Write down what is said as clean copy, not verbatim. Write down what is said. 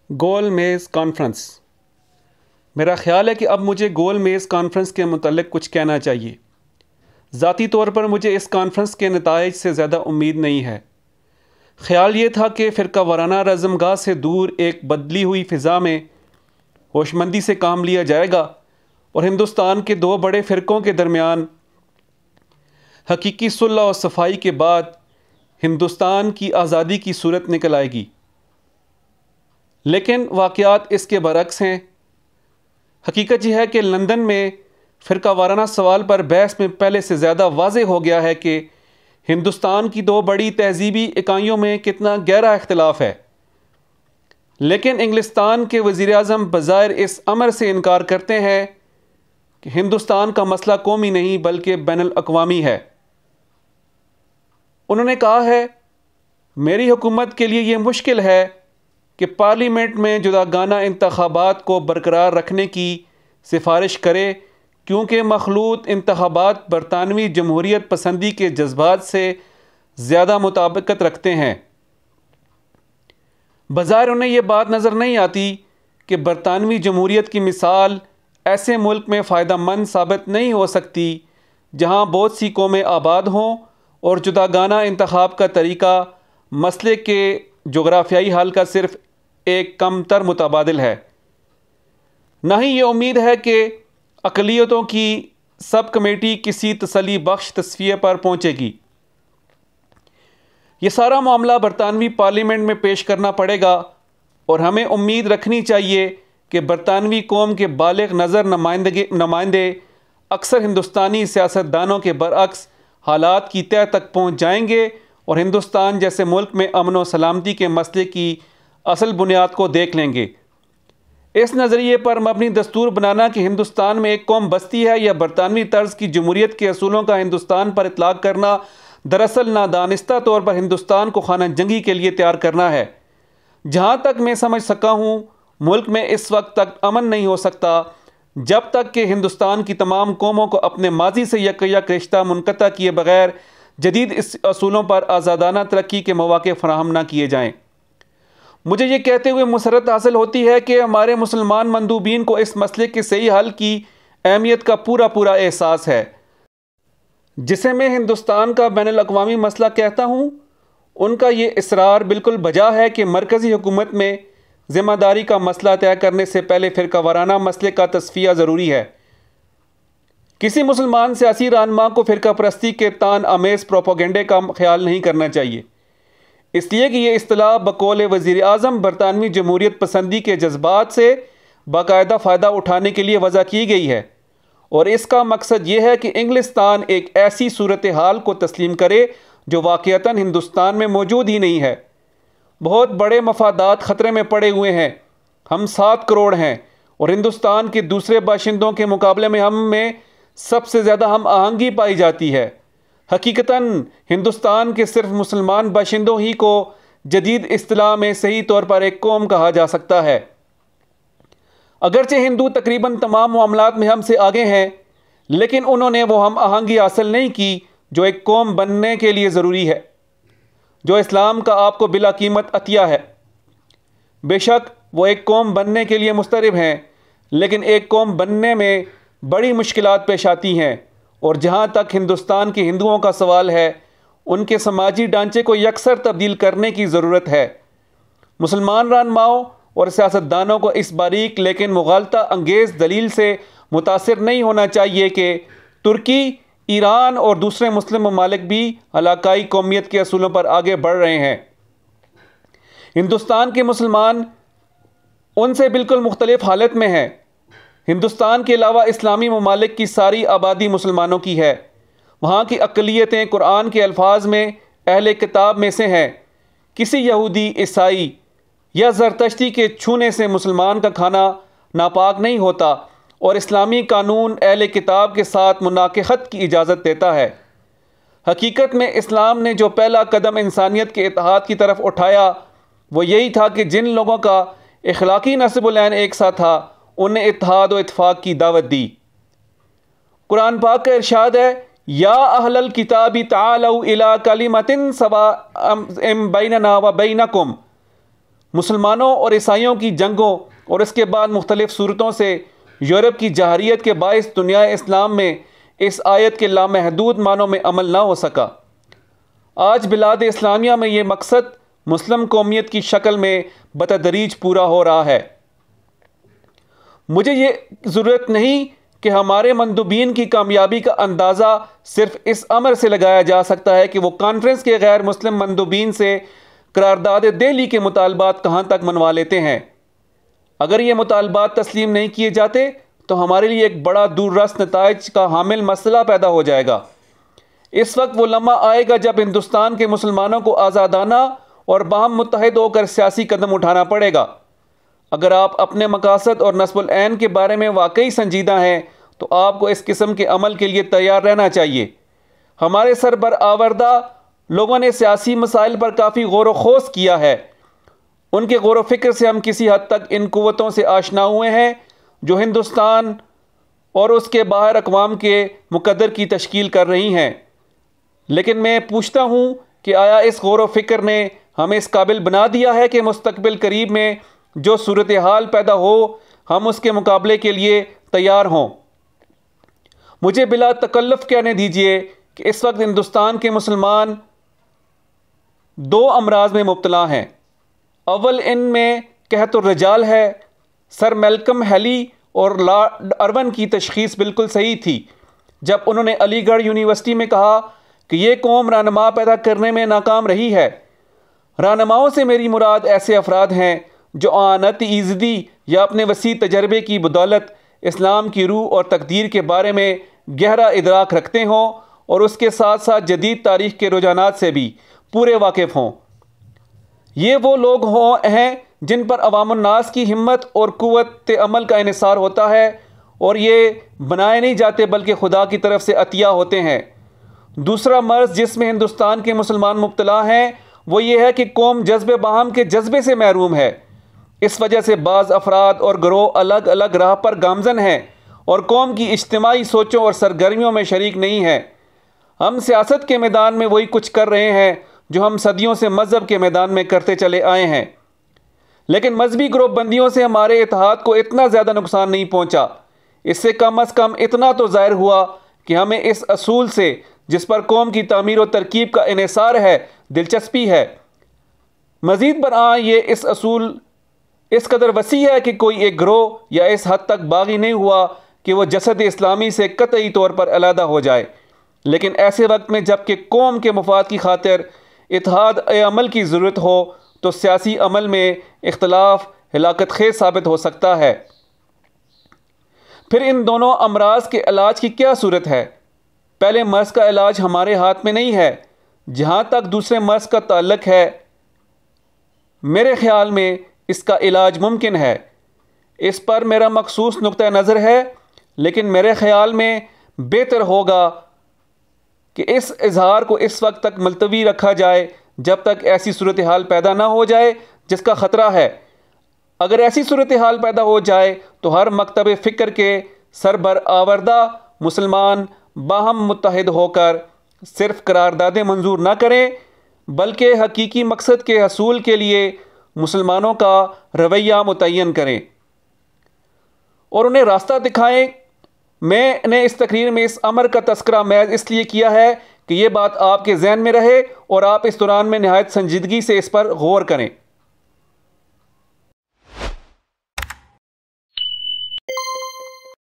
गोल मेज़ कॉन्फ्रेंस। मेरा ख़्याल है कि अब मुझे गोल मेज़ कॉन्फ्रेंस के मुतल्लिक़ कुछ कहना चाहिए। ज़ाती तौर पर मुझे इस कॉन्फ्रेंस के नताइज से ज़्यादा उम्मीद नहीं है। ख़्याल ये था कि फ़िरका वाराना रज़मगाह से दूर एक बदली हुई फ़िज़ा में होशमंदी से काम लिया जाएगा और हिंदुस्तान के दो बड़े फ़िरक़ों के दरमियान हकीकी सुलह और सफाई के बाद हिंदुस्तान की आज़ादी की सूरत निकल आएगी। लेकिन वाक़यात इसके बरक्स हैं। हकीकत यह है कि लंदन में फ़िरका वाराना सवाल पर बहस में पहले से ज़्यादा वाज़ेह हो गया है कि हिंदुस्तान की दो बड़ी तहज़ीबी इकाइयों में कितना गहरा इख्तिलाफ़ है। लेकिन इंग्लिस्तान के वज़ीर-ए-आज़म बज़ाहिर इस अमर से इनकार करते हैं कि हिंदुस्तान का मसला कौमी नहीं बल्कि बैनुल अक़वामी है। उन्होंने कहा है, मेरी हुकूमत के लिए ये मुश्किल है कि पार्लियामेंट में जुदागाना इंतख़ाबात को बरकरार रखने की सिफारिश करे, क्योंकि मखलूत इंतख़ाबात बरतानवी जमहूरियत पसंदी के जज्बात से ज़्यादा मुताबिकत रखते हैं। बज़ाहिर उन्हें यह बात नज़र नहीं आती कि बरतानवी जमहूरियत की मिसाल ऐसे मुल्क में फ़ायदेमंद साबित नहीं हो सकती जहाँ बहुत सी कौमें आबाद हों और जुदागाना इंतख़ाब का तरीक़ा मसले के जोग्राफियाई हल का सिर्फ़ एक कमतर मुतबादिल है। ना ही ये उम्मीद है कि अक़लियतों की सब कमेटी किसी तसल्ली बख्श तस्वीर पर पहुँचेगी। ये सारा मामला बरतानवी पार्लियामेंट में पेश करना पड़ेगा और हमें उम्मीद रखनी चाहिए कि बरतानवी कौम के बालिग़ नज़र नुमाइंदे अक्सर हिंदुस्तानी सियासतदानों के बरअक्स हालात की तह तक पहुँच जाएंगे और हिंदुस्तान जैसे मुल्क में अमन व सलामती के मसले की असल बुनियाद को देख लेंगे। इस नज़रिए पर मबनी दस्तूर बनाना कि हिंदुस्तान में एक कौम बसती है या बरतानवी तर्ज की जमहूरियत के असूलों का हिंदुस्तान पर इतलाक़ करना दरअसल नादानिस्ता तौर पर हिंदुस्तान को खाना जंगी के लिए तैयार करना है। जहाँ तक मैं समझ सका हूँ, मुल्क में इस वक्त तक अमन नहीं हो सकता जब तक कि हिंदुस्तान की तमाम कौमों को अपने माजी से यक रिश्ता मुनक़ता किए बगैर जदीद इस असूलों पर आज़ादाना तरक्की के मौक़े फ़राहम न किए जाएँ। मुझे ये कहते हुए मुसरत हासिल होती है कि हमारे मुसलमान मंदूबीन को इस मसले के सही हल की अहमियत का पूरा एहसास है। जिसे मैं हिंदुस्तान का बैनुल अक़वामी मसला कहता हूँ, उनका ये इसरार बिल्कुल बजा है कि मरकज़ी हुकूमत में ज़िम्मेदारी का मसला तय करने से पहले फ़िरका वाराना मसले का तस्फ़िया ज़रूरी है। किसी मुसलमान सियासी रहनुमा को फ़िरका परस्ती के तान आमेज़ प्रोपेगेंडे का ख्याल नहीं करना चाहिए, इसलिए कि यह इस्तिलाह बकौल वज़ीर-ए-आज़म बरतानवी जमहूरियत पसंदी के जज्बात से बाकायदा फ़ायदा उठाने के लिए वज़ा की गई है और इसका मकसद ये है कि इंग्लिस्तान एक ऐसी सूरत हाल को तस्लीम करे जो वाक़ईतन हिंदुस्तान में मौजूद ही नहीं है। बहुत बड़े मफादात ख़तरे में पड़े हुए हैं। हम 7 करोड़ हैं और हिंदुस्तान के दूसरे बाशिंदों के मुकाबले में हम में सबसे ज़्यादा हम आहंगी पाई जाती है। हकीकतन हिंदुस्तान के सिर्फ मुसलमान बाशिंदों ही को जदीद इस्तिलाह में सही तौर पर एक कौम कहा जा सकता है। अगरचे हिंदू तकरीबन तमाम मामलात में हमसे आगे हैं, लेकिन उन्होंने वो हम आहंगी हासिल नहीं की जो एक कौम बनने के लिए ज़रूरी है, जो इस्लाम का आपको बिला कीमत अतिया है। बेशक वो एक कौम बनने के लिए मुस्तरिब हैं, लेकिन एक कौम बनने में बड़ी मुश्किलात पेश आती हैं और जहाँ तक हिंदुस्तान के हिंदुओं का सवाल है, उनके समाजी ढांचे को यकसर तब्दील करने की ज़रूरत है। मुसलमान रहनुमाओं और सियासतदानों को इस बारीक लेकिन मुग़ालता अंगेज़ दलील से मुतासिर नहीं होना चाहिए कि तुर्की, ईरान और दूसरे मुस्लिम ममालिक भी इलाकाई कौमियत के असूलों पर आगे बढ़ रहे हैं। हिंदुस्तान के मुसलमान उनसे बिल्कुल मुख्तलिफ हालत में हैं। हिंदुस्तान के अलावा इस्लामी ममालिक की सारी आबादी मुसलमानों की है। वहाँ की अक़लियतें कुरान के अल्फाज में अहले किताब में से हैं। किसी यहूदी, ईसाई या ज़रतश्ती के छूने से मुसलमान का खाना नापाक नहीं होता और इस्लामी कानून अहले किताब के साथ मुनाक़हत की इजाज़त देता है। हकीकत में इस्लाम ने जो पहला कदम इंसानियत के इत्तेहाद की तरफ उठाया वो यही था कि जिन लोगों का इखलाकी नस्ब-उल-ऐन एक सा था, उन्हें इत्तेहाद व इत्तफ़ाक़ की दावत दी। कुरान पाक का इरशाद है, या अहलल किताबी तालऊ इला कलिमतिन सवाइम बैनना व बैनकुम मुसलमानों और ईसाइयों की जंगों और इसके बाद मुख्तलिफ़ सूरतों से यूरोप की जहारियत के बायस दुनिया इस्लाम में इस आयत के लामहदूद मानों में अमल ना हो सका। आज बिलाद इस्लामिया में ये मकसद मुस्लिम कौमियत की शक्ल में बतदरीज पूरा हो रहा है। मुझे ये ज़रूरत नहीं कि हमारे मंदूबीन की कामयाबी का अंदाज़ा सिर्फ इस अमर से लगाया जा सकता है कि वो कॉन्फ्रेंस के गैर मुस्लिम मंदूबीन से करारदाद दिल्ली के मुतालबात कहाँ तक मनवा लेते हैं। अगर ये मुतालबात तस्लीम नहीं किए जाते तो हमारे लिए एक बड़ा दूररस नताइज का हामिल मसला पैदा हो जाएगा। इस वक्त वो लम्हा आएगा जब हिंदुस्तान के मुसलमानों को आज़ादाना और बाहम मुत्तहिद होकर सियासी कदम उठाना पड़ेगा। अगर आप अपने मकासद और नस्बुल ऐन के बारे में वाकई संजीदा हैं तो आपको इस किस्म के अमल के लिए तैयार रहना चाहिए। हमारे सरबर आवरदा लोगों ने सियासी मसाइल पर काफ़ी गौर व खोज किया है। उनके गौर व फिक्र से हम किसी हद तक इन कुव्वतों से आशना हुए हैं जो हिंदुस्तान और उसके बाहर अक़वाम के मुक़द्दर की तश्कील कर रही हैं। लेकिन मैं पूछता हूँ कि आया इस गौर व फिक्र ने हमें इस काबिल बना दिया है कि मुस्तक़बिल करीब में जो सूरत हाल पैदा हो हम उसके मुकाबले के लिए तैयार हों। मुझे बिला तकल्लुफ़ कहने दीजिए कि इस वक्त हिंदुस्तान के मुसलमान दो अमराज में मुब्तला हैं। अव्वल इनमें कहतुर्रजाल है। सर मैल्कम हैली और लॉर्ड अर्वन की तशख़ीस बिल्कुल सही थी जब उन्होंने अलीगढ़ यूनिवर्सिटी में कहा कि ये कौम रहनुमा पैदा करने में नाकाम रही है। रहनुमाओं से मेरी मुराद ऐसे अफराद हैं जो आनत ईज़दी या अपने वसी तजर्बे की बदौलत इस्लाम की रूह और तकदीर के बारे में गहरा इदराक रखते हों और उसके साथ साथ जदीद तारीख़ के रुझानात से भी पूरे वाकिफ़ हों। ये वो लोग हैं जिन पर अवामुन्नास की हिम्मत और कुव्वत अमल का इन्हिसार होता है और ये बनाए नहीं जाते बल्कि खुदा की तरफ से अतिया होते हैं। दूसरा मर्ज़ जिसमें हिंदुस्तान के मुसलमान मुब्तला हैं वो ये है कि कौम जज्बे बाहम के जज्बे से महरूम है। इस वजह से बाज़ अफराद और गिरोह अलग अलग राह पर गामजन हैं और कौम की इज्तिमाई सोचों और सरगर्मियों में शरीक नहीं है। हम सियासत के मैदान में वही कुछ कर रहे हैं जो हम सदियों से मज़हब के मैदान में करते चले आए हैं। लेकिन मजहबी ग्रुपबंदियों से हमारे इत्तेहाद को इतना ज़्यादा नुकसान नहीं पहुँचा। इससे कम अज़ कम इतना तो ज़ाहिर हुआ कि हमें इस असूल से जिस पर कौम की तामीर और तरकीब का इन्हिसार है दिलचस्पी है। मज़ीद बरआं ये इस असूल इस कदर वसी है कि कोई एक ग्रोह या इस हद तक बागी नहीं हुआ कि वह जसद इस्लामी से कतई तौर पर अलहदा हो जाए। लेकिन ऐसे वक्त में जबकि कौम के मफाद की खातिर इत्तेहाद अमल की ज़रूरत हो तो सियासी अमल में इख्तलाफ हिलाकत खेज साबित हो सकता है। फिर इन दोनों अमराज के इलाज की क्या सूरत है? पहले मर्ज़ का इलाज हमारे हाथ में नहीं है। जहाँ तक दूसरे मर्ज़ का ताल्लुक है मेरे ख़्याल में इसका इलाज मुमकिन है। इस पर मेरा मखसूस नुक्ता नज़र है, लेकिन मेरे ख़्याल में बेहतर होगा कि इस इजहार को इस वक्त तक मुलतवी रखा जाए जब तक ऐसी सूरत हाल पैदा ना हो जाए जिसका ख़तरा है। अगर ऐसी सूरत हाल पैदा हो जाए तो हर मकतब फ़िक्र के सरबर आवरदा मुसलमान बाहम मुत्तहिद होकर सिर्फ करारदादें मंजूर ना करें बल्कि हकीकी मकसद के हसूल के लिए मुसलमानों का रवैया मुतय्यन करें और उन्हें रास्ता दिखाएं। मैंने इस तकरीर में इस अमर का तस्करा महज इसलिए किया है कि ये बात आपके जहन में रहे और आप इस दौरान में नहायत संजीदगी से इस पर गौर करें।